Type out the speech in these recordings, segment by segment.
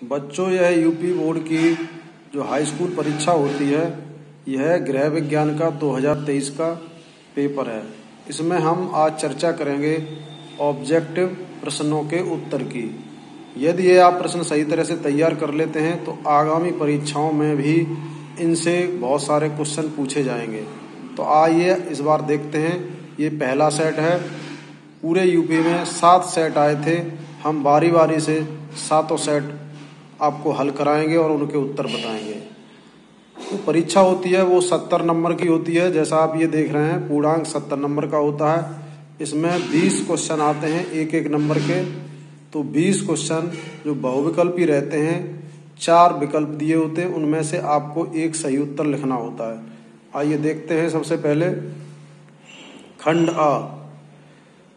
बच्चों, यह UP board की जो हाई स्कूल परीक्षा होती है, यह गृह विज्ञान का 2023 का पेपर है। इसमें हम आज चर्चा करेंगे ऑब्जेक्टिव प्रश्नों के उत्तर की। यदि ये आप प्रश्न सही तरह से तैयार कर लेते हैं तो आगामी परीक्षाओं में भी इनसे बहुत सारे क्वेश्चन पूछे जाएंगे। तो आइए इस बार देखते हैं। ये पहला सेट है। पूरे यूपी में 7 सेट आए थे। हम बारी बारी से सातों सेट आपको हल कराएंगे और उनके उत्तर बताएंगे। तो परीक्षा होती है वो 70 नंबर की होती है। जैसा आप ये देख रहे हैं, पूर्णांक 70 नंबर का होता है। इसमें 20 क्वेश्चन आते हैं एक एक नंबर के। तो 20 क्वेश्चन जो बहुविकल्पी रहते हैं, 4 विकल्प दिए होते हैं, उनमें से आपको एक सही उत्तर लिखना होता है। आइए देखते हैं। सबसे पहले खंड आ।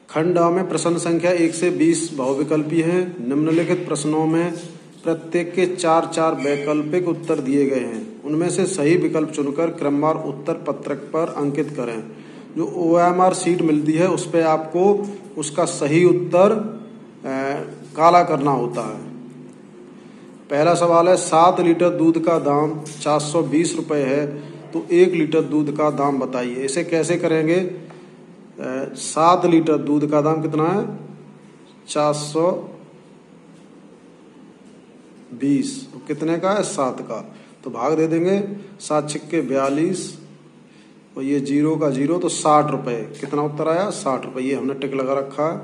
खंड आ में प्रश्न संख्या 1 से 20 बहुविकल्पी है। निम्नलिखित प्रश्नों में प्रत्येक के 4-4 वैकल्पिक उत्तर दिए गए हैं। उनमें से सही विकल्प चुनकर क्रमवार उत्तर पत्रक पर अंकित करें। जो OMR शीट मिलती है उस पर आपको उसका सही उत्तर काला करना होता है। पहला सवाल है, 7 लीटर दूध का दाम 420 रुपये है, तो 1 लीटर दूध का दाम बताइए। इसे कैसे करेंगे? 7 लीटर दूध का दाम कितना है? 420। कितने का है? 7 का। तो भाग दे देंगे। 7 छिक्के 42 और ये 0 का 0, तो 60 रुपये। कितना उत्तर आया? 60 रुपये। ये हमने टिक लगा रखा है,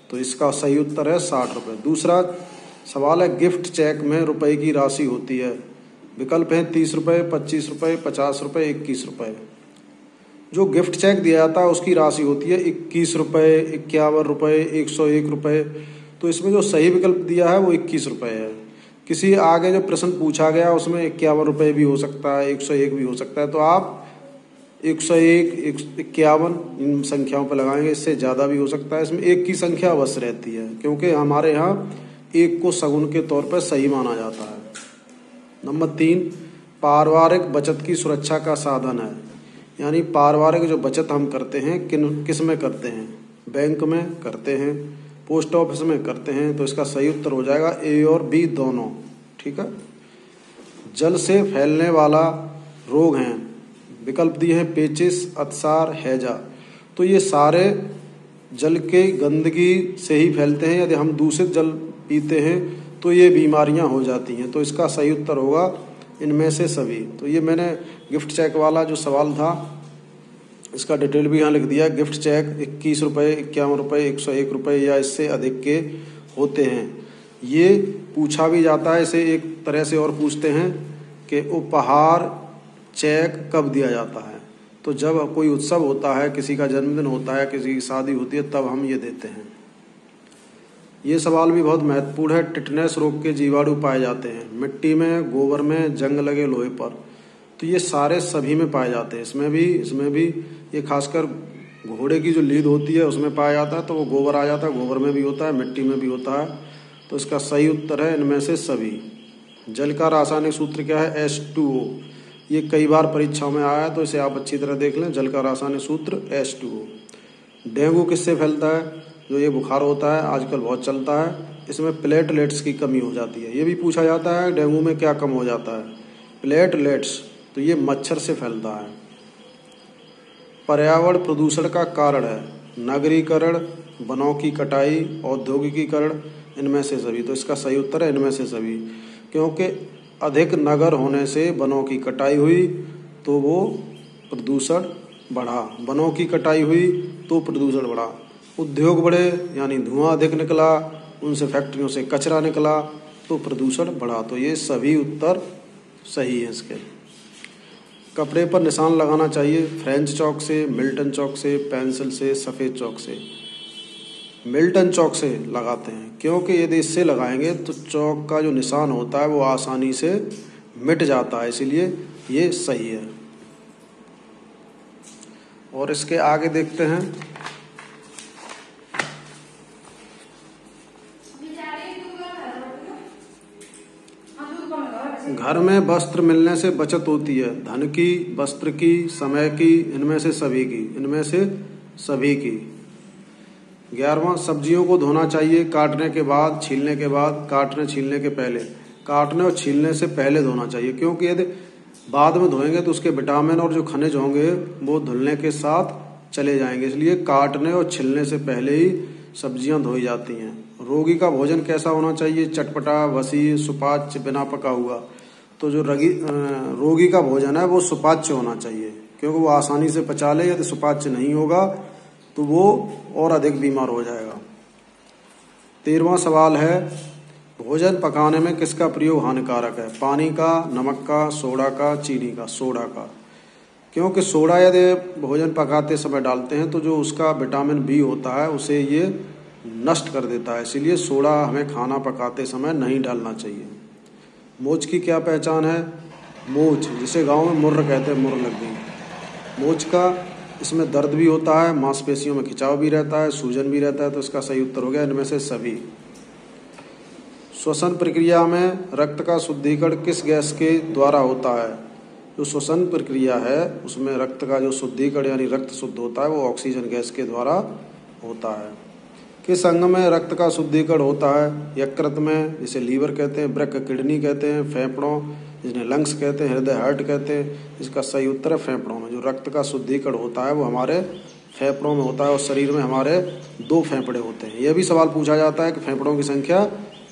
तो इसका सही उत्तर है 60 रुपये। दूसरा सवाल है, गिफ्ट चेक में रुपए की राशि होती है। विकल्प है 30 रुपये, 25 रुपये, 50 रुपये, 21 रुपये। जो गिफ्ट चेक दिया जाता है उसकी राशि होती है 21 रुपये, 51 रुपये, 101 रुपये। तो इसमें जो सही विकल्प दिया है वो 21 रुपये है। किसी आगे जो प्रश्न पूछा गया उसमें 51 रुपये भी हो सकता है, 101 भी हो सकता है। तो आप 101, 51 इन संख्याओं पर लगाएंगे। इससे ज़्यादा भी हो सकता है। इसमें 1 की संख्या अवश्य रहती है, क्योंकि हमारे यहाँ 1 को सगुन के तौर पर सही माना जाता है। नंबर 3, पारिवारिक बचत की सुरक्षा का साधन है। यानी पारिवारिक जो बचत हम करते हैं किस में करते हैं? बैंक में करते हैं, पोस्ट ऑफिस में करते हैं। तो इसका सही उत्तर हो जाएगा A और B दोनों। ठीक है। जल से फैलने वाला रोग हैं। विकल्प दिए हैं पेचिश, अतिसार, हैजा। तो ये सारे जल के गंदगी से ही फैलते हैं। यदि हम दूषित जल पीते हैं तो ये बीमारियां हो जाती हैं। तो इसका सही उत्तर होगा इनमें से सभी। तो ये मैंने गिफ्ट चेक वाला जो सवाल था इसका डिटेल भी यहाँ लिख दिया। गिफ्ट चेक 21 रुपये, 51 रुपये, 101 रुपये या इससे अधिक के होते हैं। ये पूछा भी जाता है। इसे एक तरह से और पूछते हैं कि उपहार चेक कब दिया जाता है? तो जब कोई उत्सव होता है, किसी का जन्मदिन होता है, किसी की शादी होती है, तब हम ये देते हैं। ये सवाल भी बहुत महत्वपूर्ण है। टिटनेस रोग के जीवाणु पाए जाते हैं मिट्टी में, गोबर में, जंग लगे लोहे पर। तो ये सारे सभी में पाए जाते हैं। इसमें भी ये खासकर घोड़े की जो लीद होती है उसमें पाया जाता है। तो वो गोबर आ जाता है। गोबर में भी होता है, मिट्टी में भी होता है। तो इसका सही उत्तर है इनमें से सभी। जल का रासायनिक सूत्र क्या है? H2O। ये कई बार परीक्षाओं में आया है, तो इसे आप अच्छी तरह देख लें। जल का रासायनिक सूत्र H2O। डेंगू किससे फैलता है? जो ये बुखार होता है आजकल बहुत चलता है, इसमें प्लेटलेट्स की कमी हो जाती है। ये भी पूछा जाता है डेंगू में क्या कम हो जाता है? प्लेटलेट्स। तो ये मच्छर से फैलता है। पर्यावरण प्रदूषण का कारण है नगरीकरण, वनों की कटाई, औद्योगिकीकरण, इनमें से सभी। तो इसका सही उत्तर है इनमें से सभी, क्योंकि अधिक नगर होने से वनों की कटाई हुई तो वो प्रदूषण बढ़ा। वनों की कटाई हुई तो प्रदूषण बढ़ा। उद्योग बढ़े यानी धुआं अधिक निकला, उनसे फैक्ट्रियों से कचरा निकला तो प्रदूषण बढ़ा। तो ये सभी उत्तर सही है इसके। कपड़े पर निशान लगाना चाहिए फ्रेंच चॉक से, मिल्टन चॉक से, पेंसिल से, सफ़ेद चॉक से। मिल्टन चॉक से लगाते हैं, क्योंकि यदि इससे लगाएंगे तो चॉक का जो निशान होता है वो आसानी से मिट जाता है, इसीलिए ये सही है। और इसके आगे देखते हैं। घर में वस्त्र मिलने से बचत होती है धन की, वस्त्र की, समय की, इनमें से सभी की। 11वां, सब्जियों को धोना चाहिए काटने के बाद, छीलने के बाद, काटने छीलने के पहले। काटने और छीलने से पहले धोना चाहिए, क्योंकि यदि बाद में धोएंगे तो उसके विटामिन और जो खनिज होंगे वो धुलने के साथ चले जाएंगे। इसलिए काटने और छीलने से पहले ही सब्जियां धोई जाती हैं। रोगी का भोजन कैसा होना चाहिए? चटपटा, वसी, सुपाच्य, बिना पका हुआ। तो जो रोगी का भोजन है वो सुपाच्य होना चाहिए, क्योंकि वो आसानी से पचा ले। यदि सुपाच्य नहीं होगा तो वो और अधिक बीमार हो जाएगा। 13वां सवाल है, भोजन पकाने में किसका प्रयोग हानिकारक है? पानी का, नमक का, सोडा का, चीनी का? सोडा का, क्योंकि सोडा यदि भोजन पकाते समय डालते हैं तो जो उसका विटामिन बी होता है उसे ये नष्ट कर देता है। इसीलिए सोडा हमें खाना पकाते समय नहीं डालना चाहिए। मोच की क्या पहचान है? मोच, जिसे गांव में मुर्र कहते हैं, मुर्र लग गई। मोच का, इसमें दर्द भी होता है, मांसपेशियों में खिंचाव भी रहता है, सूजन भी रहता है। तो इसका सही उत्तर हो गया इनमें से सभी। श्वसन प्रक्रिया में रक्त का शुद्धिकरण किस गैस के द्वारा होता है? जो श्वसन प्रक्रिया है उसमें रक्त का जो शुद्धिकरण यानी रक्त शुद्ध होता है वो ऑक्सीजन गैस के द्वारा होता है। किस अंग में रक्त का शुद्धिकरण होता है? यकृत में, जिसे लीवर कहते हैं, वृक्क किडनी कहते हैं, फेफड़ों जिन्हें लंग्स कहते हैं, हृदय हार्ट कहते हैं। इसका सही उत्तर है फेफड़ों में। जो रक्त का शुद्धिकरण होता है वो हमारे फेफड़ों में होता है और शरीर में हमारे 2 फेफड़े होते हैं। यह भी सवाल पूछा जाता है कि फेफड़ों की संख्या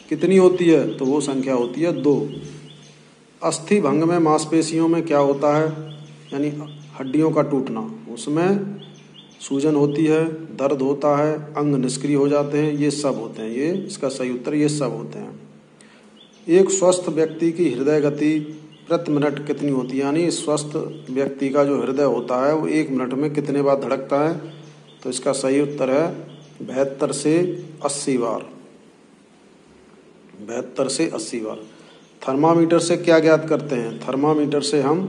कितनी होती है? तो वो संख्या होती है 2। अस्थि भंग में मांसपेशियों में क्या होता है? यानी हड्डियों का टूटना, उसमें सूजन होती है, दर्द होता है, अंग निष्क्रिय हो जाते हैं, ये सब होते हैं। ये इसका सही उत्तर ये सब होते हैं। एक स्वस्थ व्यक्ति की हृदय गति प्रति मिनट कितनी होती है? यानी स्वस्थ व्यक्ति का जो हृदय होता है वो 1 मिनट में कितने बार धड़कता है? तो इसका सही उत्तर है 72 से 80 बार। 72 से 80 बार। थर्मामीटर से क्या ज्ञात करते हैं? थर्मामीटर से हम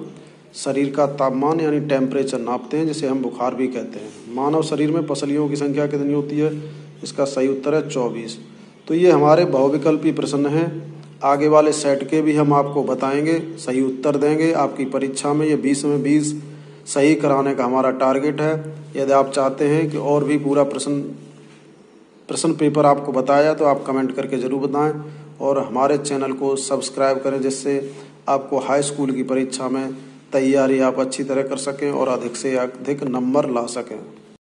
शरीर का तापमान यानी टेम्परेचर नापते हैं, जिसे हम बुखार भी कहते हैं। मानव शरीर में पसलियों की संख्या कितनी होती है? इसका सही उत्तर है 24। तो ये हमारे बहुविकल्पी प्रश्न हैं। आगे वाले सेट के भी हम आपको बताएंगे, सही उत्तर देंगे। आपकी परीक्षा में ये 20 में 20 सही कराने का हमारा टारगेट है। यदि आप चाहते हैं कि और भी पूरा प्रश्न पेपर आपको बताया तो आप कमेंट करके ज़रूर बताएं और हमारे चैनल को सब्सक्राइब करें, जिससे आपको हाई स्कूल की परीक्षा में तैयारी आप अच्छी तरह कर सकें और अधिक से अधिक नंबर ला सकें।